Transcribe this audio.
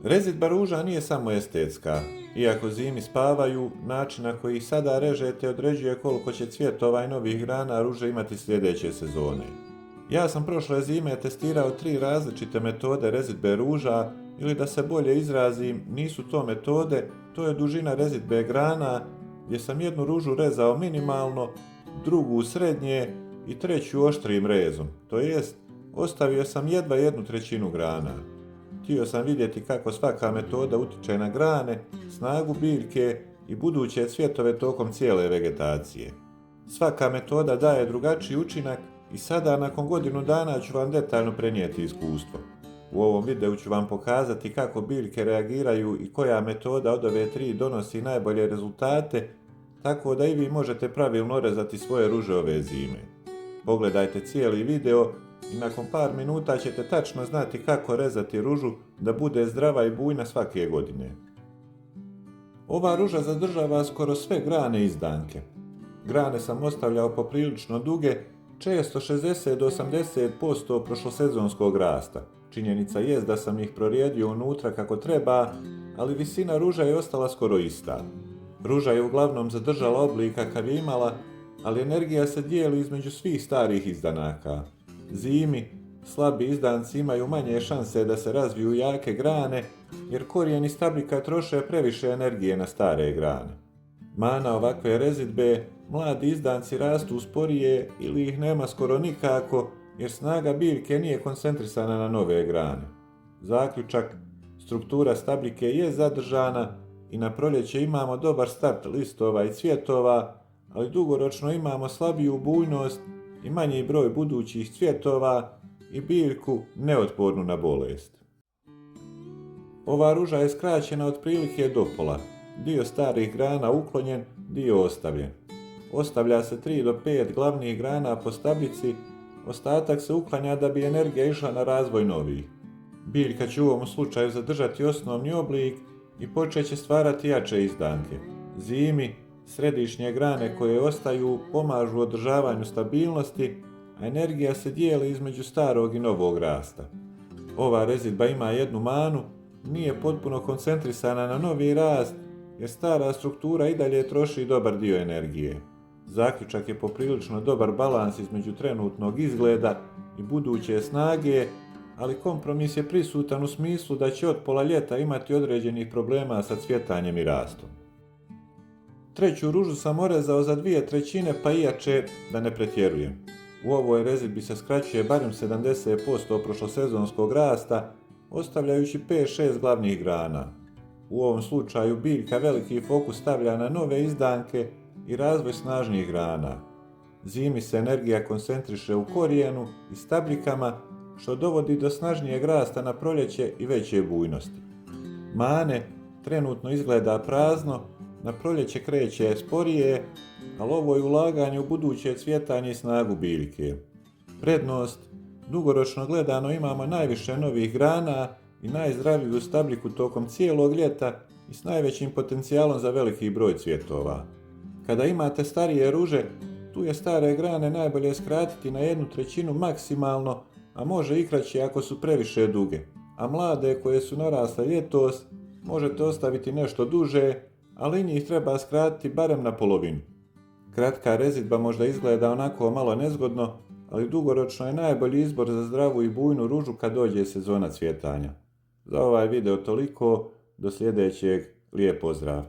Rezidba ruža nije samo estetska. Iako zimi spavaju, način na koji ih sada režete određuje koliko će cvjetova i novih grana ruže imati sljedeće sezone. Ja sam prošle zime testirao 3 različite metode rezidbe ruža, ili da se bolje izrazim, nisu to metode, to je dužina rezidbe grana, gdje sam jednu ružu rezao minimalno, drugu srednje i treću oštrim rezom, to jest ostavio sam jedva 1/3 grana. Htio sam vidjeti kako svaka metoda utiče na grane, snagu biljke i buduće cvjetove tokom cijele vegetacije. Svaka metoda daje drugačiji učinak i sada nakon godinu dana ću vam detaljno prenijeti iskustvo. U ovom videu ću vam pokazati kako biljke reagiraju i koja metoda od ove 3 donosi najbolje rezultate, tako da i vi možete pravilno rezati svoje ruže ove zime. Pogledajte cijeli video i nakon par minuta ćete tačno znati kako rezati ružu da bude zdrava i bujna svake godine. Ova ruža zadržava skoro sve grane izdanke. Grane sam ostavljao poprilično duge, često 60 do 80% prošlosezonskog rasta. Činjenica jest da sam ih prorijedio unutra kako treba, ali visina ruža je ostala skoro ista. Ruža je uglavnom zadržala oblik kakav je imala, ali energija se dijeli između svih starih izdanaka. Zimi, slabi izdanci imaju manje šanse da se razviju jake grane, jer korijeni stablika troše previše energije na stare grane. Mana ovakve rezidbe, mladi izdanci rastu sporije ili ih nema skoro nikako, jer snaga biljke nije koncentrisana na nove grane. Zaključak, struktura stablike je zadržana i na proljeće imamo dobar start listova i cvjetova, ali dugoročno imamo slabiju bujnost i manji broj budućih cvjetova i biljku neotpornu na bolest. Ova ruža je skraćena otprilike do pola, dio starih grana uklonjen, dio ostavljen. Ostavlja se 3 do 5 glavnih grana po stablici, ostatak se uklanja da bi energija išla na razvoj novih. Biljka će u ovom slučaju zadržati osnovni oblik i počet će stvarati jače izdanke. Zimi, središnje grane koje ostaju pomažu održavanju stabilnosti, a energija se dijeli između starog i novog rasta. Ova rezidba ima jednu manu, nije potpuno koncentrisana na novi rast, jer stara struktura i dalje troši dobar dio energije. Zaključak je poprilično dobar balans između trenutnog izgleda i buduće snage, ali kompromis je prisutan u smislu da će od pola ljeta imati određenih problema sa cvjetanjem i rastom. Treću ružu sam orezao za 2/3, pa ijače da ne pretjerujem. U ovoj rezidbi se skraćuje barem 70% prošlosezonskog rasta, ostavljajući 5-6 glavnih grana. U ovom slučaju biljka veliki fokus stavlja na nove izdanke i razvoj snažnijih grana. Zimi se energija koncentriše u korijenu i stabljikama, što dovodi do snažnijeg rasta na proljeće i veće bujnosti. Mane trenutno izgleda prazno, na proljeće kreće sporije, ali ovo je ulaganje u buduće cvjetanje i snagu biljke. Prednost, dugoročno gledano imamo najviše novih grana i najzdraviju stabljiku tokom cijelog ljeta i s najvećim potencijalom za veliki broj cvjetova. Kada imate starije ruže, tu je stare grane najbolje skratiti na 1/3 maksimalno, a može i kraće ako su previše duge, a mlade koje su narasle ljetos možete ostaviti nešto duže, ali njih treba skratiti barem na polovinu. Kratka rezidba možda izgleda onako malo nezgodno, ali dugoročno je najbolji izbor za zdravu i bujnu ružu kad dođe sezona cvjetanja. Za ovaj video toliko, do sljedećeg, lijep pozdrav!